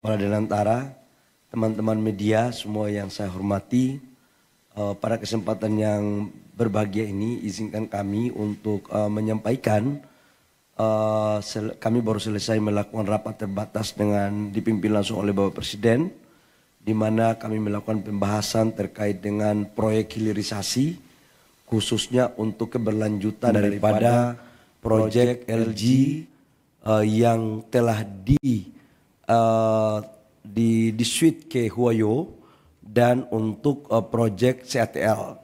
Kepala Danantara, teman-teman media semua yang saya hormati, pada kesempatan yang berbahagia ini izinkan kami untuk menyampaikan kami baru selesai melakukan rapat terbatas dengan dipimpin langsung oleh Bapak Presiden, di mana kami melakukan pembahasan terkait dengan proyek hilirisasi khususnya untuk keberlanjutan daripada proyek LG yang telah di switch ke Huayo dan untuk proyek CATL.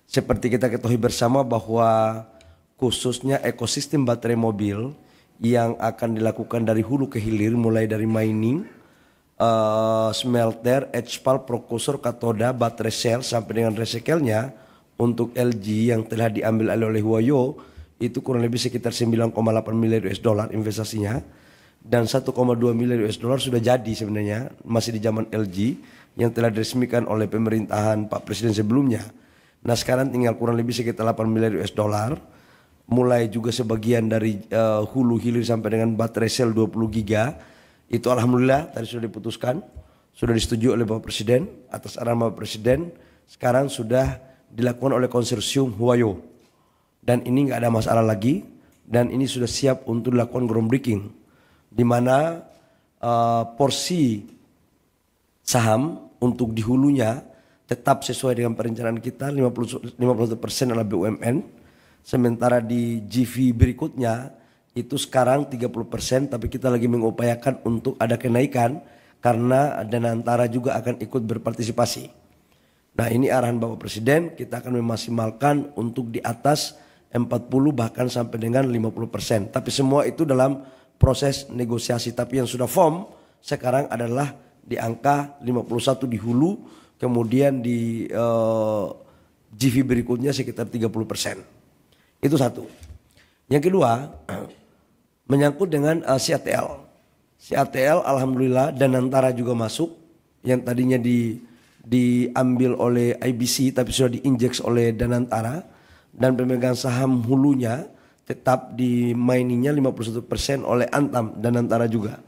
Seperti kita ketahui bersama bahwa khususnya ekosistem baterai mobil yang akan dilakukan dari hulu ke hilir mulai dari mining, smelter, HPAL, prokursor, katoda, baterai sel sampai dengan recycle-nya untuk LG yang telah diambil alih oleh Huayo itu kurang lebih sekitar 9,8 miliar US dollar investasinya, dan 1,2 miliar US dollar sudah jadi sebenarnya masih di zaman LG yang telah diresmikan oleh pemerintahan Pak Presiden sebelumnya. Nah sekarang tinggal kurang lebih sekitar 8 miliar US dollar, mulai juga sebagian dari hulu hilir sampai dengan baterai sel 20 giga. Itu alhamdulillah tadi sudah diputuskan, sudah disetujui oleh Bapak Presiden atas arahan Bapak Presiden. Sekarang sudah dilakukan oleh konsorsium Huayo dan ini nggak ada masalah lagi, dan ini sudah siap untuk dilakukan groundbreaking, di mana porsi saham untuk di hulunya tetap sesuai dengan perencanaan kita 50% adalah BUMN, sementara di GV berikutnya itu sekarang 30%, tapi kita lagi mengupayakan untuk ada kenaikan karena Danantara juga akan ikut berpartisipasi. Nah ini arahan Bapak Presiden, kita akan memaksimalkan untuk di atas 40 bahkan sampai dengan 50%. Tapi semua itu dalam proses negosiasi. Tapi yang sudah firm sekarang adalah di angka 51 di hulu, kemudian di GV berikutnya sekitar 30%. Itu satu. Yang kedua, menyangkut dengan CATL. CATL alhamdulillah Danantara juga masuk, yang tadinya diambil oleh IBC tapi sudah diinjek oleh Danantara, dan pemegang saham hulunya tetap di miningnya 51% oleh Antam Danantara juga,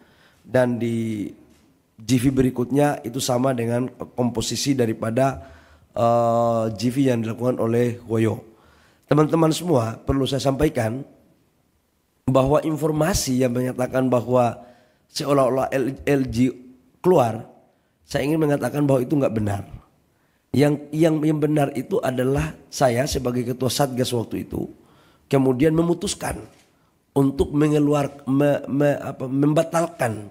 dan di GV berikutnya itu sama dengan komposisi daripada GV yang dilakukan oleh Huayo. Teman-teman semua, perlu saya sampaikan bahwa informasi yang menyatakan bahwa seolah-olah LG keluar, saya ingin mengatakan bahwa itu nggak benar. Yang benar itu adalah saya sebagai ketua Satgas waktu itu kemudian memutuskan untuk membatalkan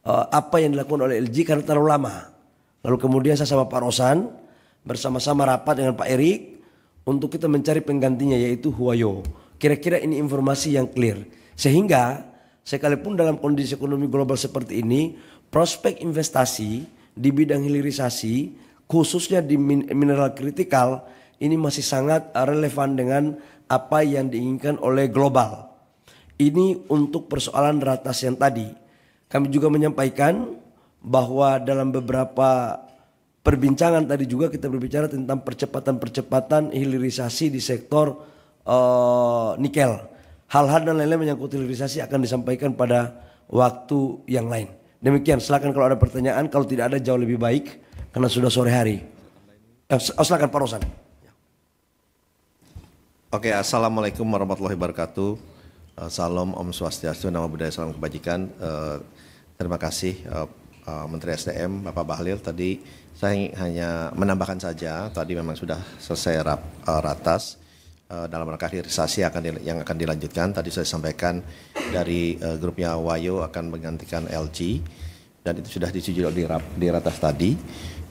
apa yang dilakukan oleh LG karena terlalu lama. Lalu kemudian saya sama Pak Rosan bersama-sama rapat dengan Pak Erik untuk kita mencari penggantinya yaitu Huayo. Kira-kira ini informasi yang clear, sehingga sekalipun dalam kondisi ekonomi global seperti ini, prospek investasi di bidang hilirisasi khususnya di mineral kritikal ini masih sangat relevan dengan apa yang diinginkan oleh global. Ini untuk persoalan ratas yang tadi. Kami juga menyampaikan bahwa dalam beberapa perbincangan tadi juga kita berbicara tentang percepatan hilirisasi di sektor nikel. Hal-hal dan lain-lain menyangkut hilirisasi akan disampaikan pada waktu yang lain. Demikian, silakan kalau ada pertanyaan, kalau tidak ada jauh lebih baik karena sudah sore hari. Silakan Pak Rosan. Oke, assalamualaikum warahmatullahi wabarakatuh. Salam Om Swastiastu, Namo Buddhaya, salam kebajikan. Terima kasih Menteri SDM Bapak Bahlil. Tadi saya hanya menambahkan saja, tadi memang sudah selesai ratas dalam rangka hilirisasi yang akan dilanjutkan. Tadi saya sampaikan dari grupnya Huayo akan menggantikan LG dan itu sudah disetujui di ratas tadi.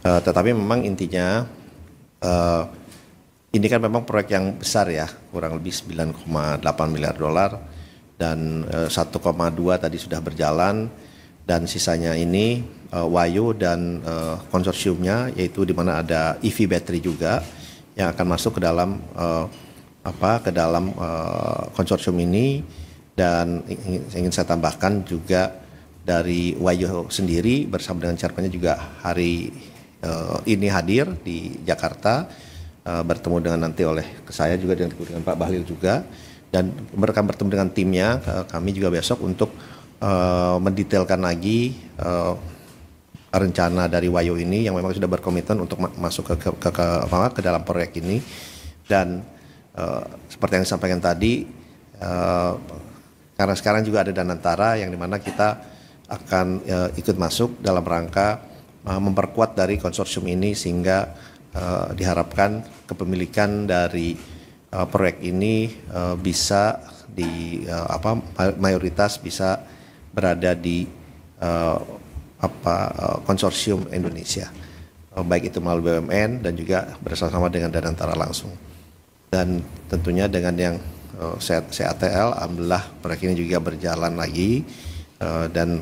Tetapi memang intinya ini kan memang proyek yang besar ya, kurang lebih 9,8 miliar dolar dan 1,2 tadi sudah berjalan, dan sisanya ini Huayo dan konsorsiumnya, yaitu di mana ada EV battery juga yang akan masuk ke dalam konsorsium ini. Dan ingin saya tambahkan juga dari Huayo sendiri bersama dengan chairman-nya juga hari ini hadir di Jakarta, bertemu dengan nanti oleh saya juga dengan Pak Bahlil juga, dan mereka bertemu dengan timnya. Kami juga besok untuk mendetailkan lagi rencana dari Wayo ini yang memang sudah berkomitmen untuk masuk ke dalam proyek ini. Dan seperti yang disampaikan tadi, karena sekarang juga ada Danantara yang dimana kita akan ikut masuk dalam rangka memperkuat dari konsorsium ini, sehingga diharapkan kepemilikan dari proyek ini bisa mayoritas bisa berada di konsorsium Indonesia, baik itu melalui BUMN dan juga bersama-sama dengan Danantara langsung. Dan tentunya dengan yang CATL, alhamdulillah proyek ini juga berjalan lagi, dan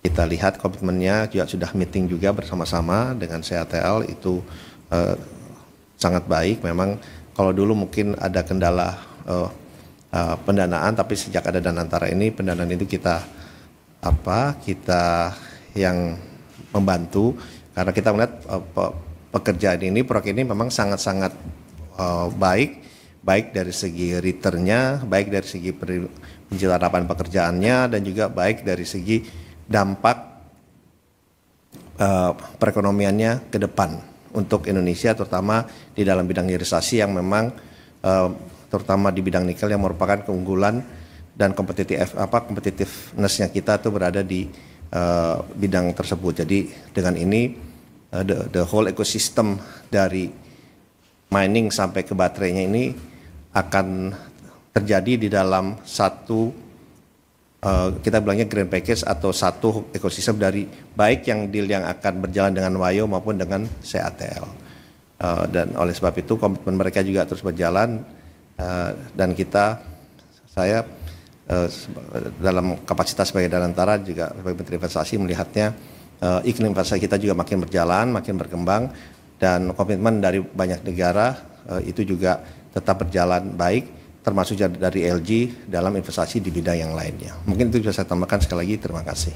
kita lihat komitmennya juga sudah meeting juga bersama-sama dengan CATL, itu sangat baik. Memang kalau dulu mungkin ada kendala pendanaan, tapi sejak ada Danantara ini, pendanaan itu kita yang membantu, karena kita melihat pekerjaan ini, proyek ini memang sangat-sangat baik dari segi returnnya, baik dari segi penciptaan lapangan pekerjaannya, dan juga baik dari segi dampak perekonomiannya ke depan untuk Indonesia, terutama di dalam bidang hilirisasi yang memang terutama di bidang nikel yang merupakan keunggulan dan competitiveness-nya kita tuh berada di bidang tersebut. Jadi dengan ini the whole ecosystem dari mining sampai ke baterainya ini akan terjadi di dalam satu kita bilangnya green package atau satu ekosistem dari baik yang deal yang akan berjalan dengan Wayo maupun dengan CATL. Dan oleh sebab itu komitmen mereka juga terus berjalan, dan saya dalam kapasitas sebagai Danantara juga sebagai Menteri Investasi melihatnya iklim investasi kita juga makin berjalan, makin berkembang, dan komitmen dari banyak negara itu juga tetap berjalan baik, termasuk dari LG dalam investasi di bidang yang lainnya. Mungkin itu bisa saya tambahkan. Sekali lagi terima kasih.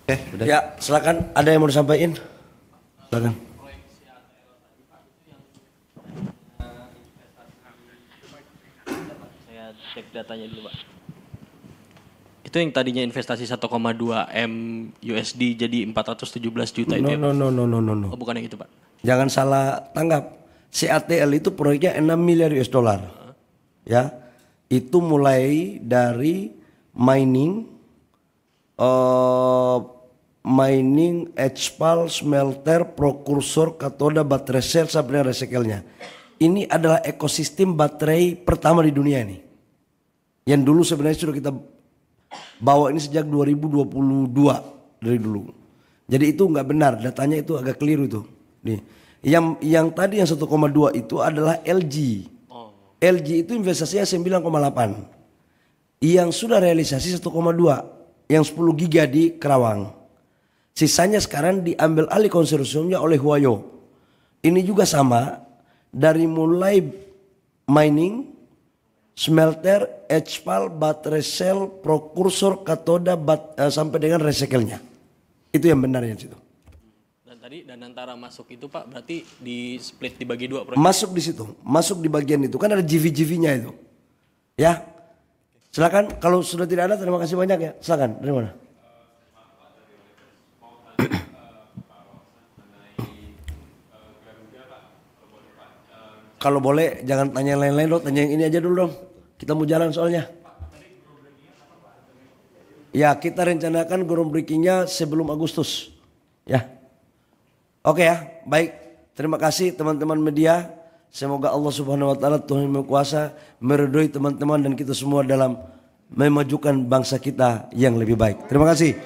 Oke, udah. Ya, silakan. Ada yang mau disampaikan? Silakan. Saya cek datanya dulu, Pak. Itu yang tadinya investasi 1,2 M USD jadi 417 juta itu. No. Oh, bukan yang itu, Pak. Jangan salah tanggap. CATL itu proyeknya 6 miliar US dollar. Ya. Itu mulai dari mining HPAL, smelter, prokursor, katoda, baterai sel sampai dengan recycle-nya. Ini adalah ekosistem baterai pertama di dunia ini. Yang dulu sebenarnya sudah kita bawa ini sejak 2022 dari dulu. Jadi itu nggak benar, datanya itu agak keliru itu. Nih, yang tadi yang 1,2 itu adalah LG. LG itu investasinya 9,8. Yang sudah realisasi 1,2, yang 10 giga di Kerawang. Sisanya sekarang diambil alih konsorsiumnya oleh Huayo. Ini juga sama, dari mulai mining, smelter, HPAL, baterai sel, prokursor, katoda, sampai dengan recycle-nya. Itu yang benarnya situ. Dan tadi Danantara masuk itu, Pak, berarti di split dibagi dua proyek. Masuk di situ, masuk di bagian itu. Kan ada GV-GV-nya itu. Ya. Silakan, kalau sudah tidak ada terima kasih banyak ya. Silakan, dari mana? Kalau boleh jangan tanya yang lain-lain dong, tanya yang ini aja dulu dong. Kita mau jalan soalnya. Ya, kita rencanakan groundbreaking-nya sebelum Agustus. Ya. Oke ya, baik. Terima kasih teman-teman media. Semoga Allah Subhanahu wa taala Tuhan yang Maha Kuasa meridhoi teman-teman dan kita semua dalam memajukan bangsa kita yang lebih baik. Terima kasih.